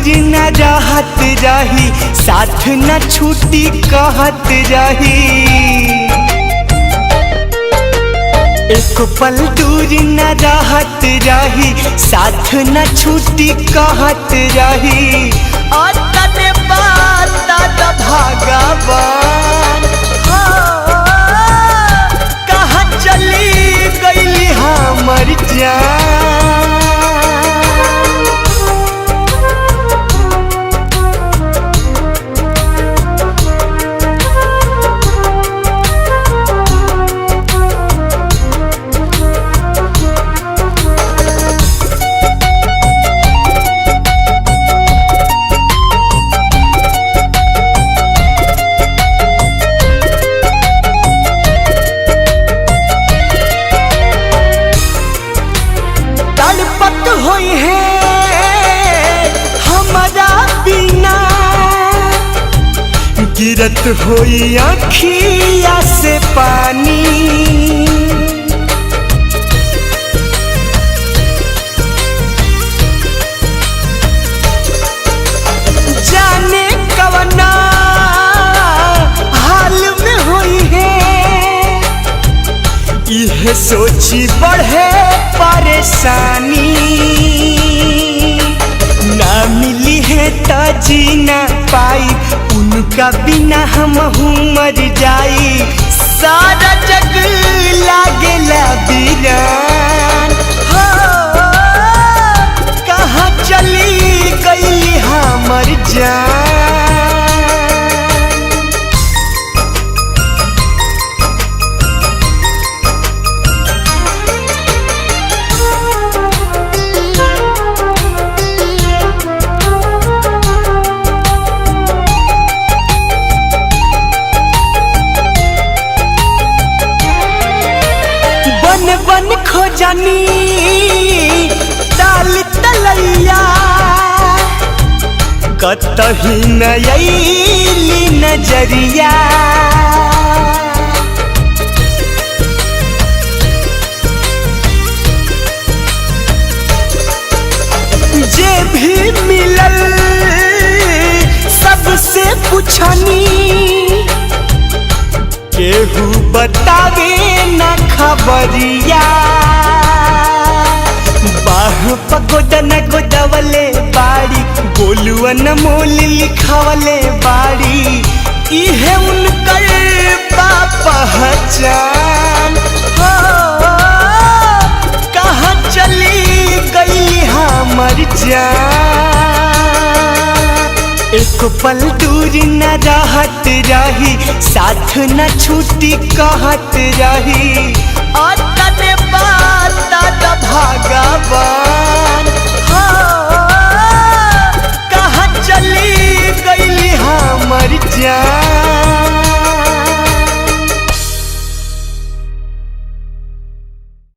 दूर न रहत रही, साथ न छूटी कहत रही। एक पल दूर न रहत रही, साथ न छूटी कहत रही। और तने बात भगवान कहाँ चली गई हमर जान। होई है हमारा बिना, गिरत होई आँखिया से पानी। जाने कवना हाल में होई है, यह सोची बढ़े परेशानी। ना मिली है तो जी ना पाई, उनका बिना हम मर जाई। सारा जग लागेला वीरान हो, कहाँ चली गई हमर जान। बन खोजनी ताल तलैया, कतही नयली नजरिया। जे भी मिलल सबसे पूछनी, केहू बतावे न खबरिया। बाह पगोदन गोदवले बाड़ी, बोलुआ न मोल लिखवले बाड़ी। इहे उनकर पहचान हो, कहाँ चली गई हमर जान। एक पल दूर न रहत रही, साथ न छूटी कहत रही। और तने बात भागा